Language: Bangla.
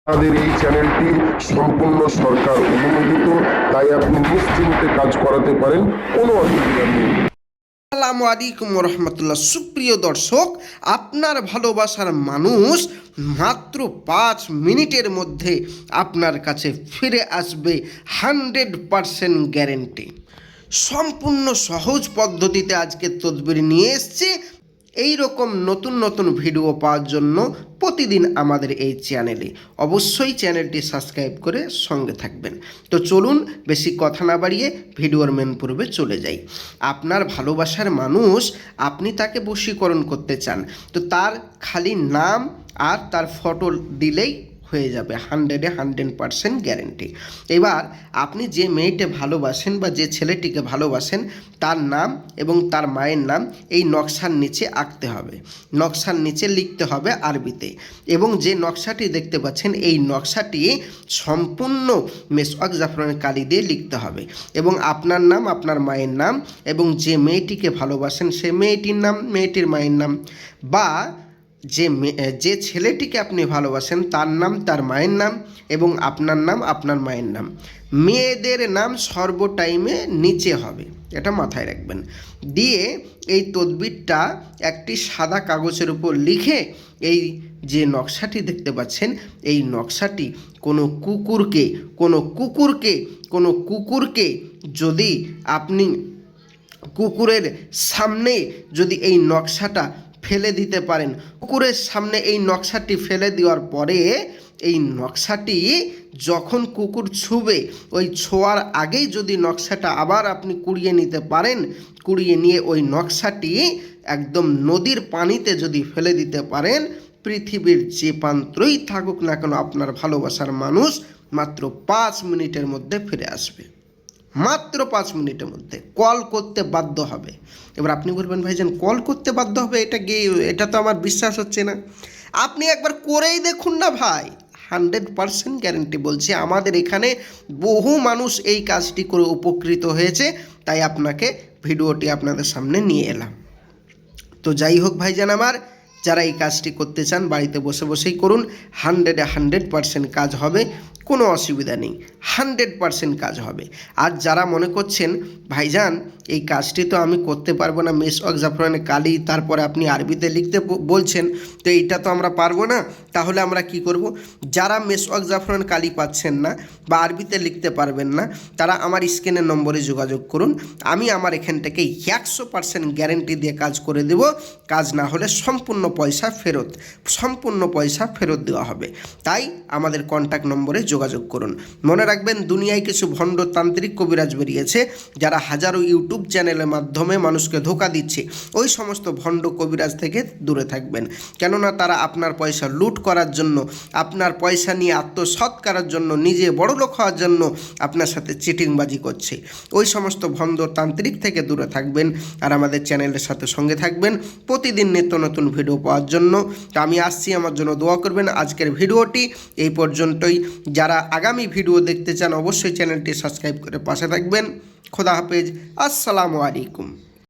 আমাদের এই চ্যানেলটি সম্পূর্ণ সরকার অনুমোদিত, তাই আপনি নিশ্চিন্তে কাজ করাতে পারেন, কোনো অসুবিধা নেই। আসসালামু আলাইকুম রহমতুল্লাহ। সুপ্রিয় দর্শক, আপনার ভালোবাসার মানুষ মাত্র 5 মিনিটের মধ্যে আপনার কাছে ফিরে আসবে, 100% গ্যারেন্টি। সম্পূর্ণ সহজ পদ্ধতিতে আজকে তদবির নিয়ে এসেছি। এই রকম নতুন নতুন ভিডিও পাওয়ার জন্য প্রতিদিন আমাদের এই চ্যানেলে অবশ্যই চ্যানেলটি সাবস্ক্রাইব করে সঙ্গে থাকবেন। তো চলুন বেশি কথা না বাড়িয়ে ভিডিওর মেন পূর্বে চলে যাই। আপনার ভালোবাসার মানুষ, আপনি তাকে বশীকরণ করতে চান, তো তার খালি নাম আর তার ফটো দিলেই হয়ে যাবে, 100% গ্যারেন্টি। এবার আপনি যে মেয়েকে ভালোবাসেন বা যে ছেলেটিকে ভালোবাসেন তার নাম এবং তার মায়ের নাম এই নকশার নিচে আঁকতে হবে, নকশার নিচে লিখতে হবে আরবিতে। এবং যে নকশাটি দেখতে পাচ্ছেন এই নকশাটি সম্পূর্ণ মেসওয়াক জাফরানের কালি দিয়ে লিখতে হবে। এবং আপনার নাম, আপনার মায়ের নাম এবং যে মেয়েটিকে ভালোবাসেন সে মেয়েটির নাম, মেয়েটির মায়ের নাম, বা যে ছেলেটিকে আপনি ভালোবাসেন তার নাম, তার মায়ের নাম এবং আপনার নাম, আপনার মায়ের নাম। মেয়েদের নাম সর্ব টাইমে নিচে হবে, এটা মাথায় রাখবেন। দিয়ে এই তদবিরটা একটি সাদা কাগজের উপর লিখে এই যে নকশাটি দেখতে পাচ্ছেন এই নকশাটি কোনো কুকুরকে যদি আপনি কুকুরের সামনে যদি এই নকশাটা ফেলে দিতে পারেন, কুকুরের সামনে এই নকশাটি ফেলে দেওয়ার পরে এই নকশাটি যখন কুকুর ছুবে ওই ছোঁয়ার আগেই যদি নকশাটা আবার আপনি কুড়িয়ে নিতে পারেন, কুড়িয়ে নিয়ে ওই নকশাটি একদম নদীর পানিতে যদি ফেলে দিতে পারেন, পৃথিবীর যে প্রান্তই থাকুক না কেন আপনার ভালোবাসার মানুষ মাত্র 5 মিনিটের মধ্যে ফিরে আসবে। মাত্র 5 মিনিটের মধ্যে কল করতে বাধ্য হবে। এবার আপনি বলবেন ভাইজান কল করতে বাধ্য হবে, এটা তো আমার বিশ্বাস হচ্ছে না। আপনি একবার করেই দেখুন না ভাই, 100% গ্যারেন্টি বলছি। আমাদের এখানে বহু মানুষ এই কাজটি করে উপকৃত হয়েছে, তাই আপনাকে ভিডিওটি আপনাদের সামনে নিয়ে এলাম। তো যাই হোক ভাইজান আমার, যারা এই কাজটি করতে চান বাড়িতে বসে বসেই করুন, 100% কাজ হবে, কোনো অসুবিধা নেই, 100% কাজ হবে। আর যারা মনে করছেন ভাইজান এই কাজটি তো আমি করতে পারবো না, মেসওয়াক জাফরানের কালি তারপরে আপনি আরবিতে লিখতে বলছেন, তো এইটা তো আমরা পারবো না, তাহলে আমরা কি করব? যারা মেসওয়াক জাফরান কালি পাচ্ছেন না বা আরবিতে লিখতে পারবেন না, তারা আমার স্ক্রিনের নম্বরে যোগাযোগ করুন। আমি আমার এখান থেকে 100% গ্যারেন্টি দিয়ে কাজ করে দেব। কাজ না হলে সম্পূর্ণ পয়সা ফেরত দেওয়া হবে। তাই আমাদের কন্ট্যাক্ট নম্বরে যোগাযোগ করুন। মনে রাখবেন, দুনিয়ায় কিছু ভণ্ড তান্ত্রিক কবিরাজ বেরিয়েছে যারা হাজারো ইউটিউব চ্যানেলের মাধ্যমে মানুষকে ধোঁকা দিচ্ছে। ওই সমস্ত ভণ্ড কবিরাজ থেকে দূরে থাকবেন, কেননা তারা আপনার পয়সা লুট করার জন্য, আপনার পয়সা নিয়ে আত্মসৎ করার জন্য, নিজে বড়লোক হওয়ার জন্য আপনার সাথে চিটিংবাজি করছে। ওই সমস্ত ভণ্ড তান্ত্রিক থেকে দূরে থাকবেন আর আমাদের চ্যানেলের সাথে সঙ্গে থাকবেন প্রতিদিন নিত্য নতুন ভিডিও পাওয়ার জন্য। তো আমি আসছি, আমার জন্য দোয়া করবেন। আজকের ভিডিওটি এই পর্যন্তই। যারা আগামী ভিডিও দেখতে চান অবশ্যই চ্যানেলটি সাবস্ক্রাইব করে পাশে থাকবেন। খোদা হাফেজ, আসসালামু আলাইকুম।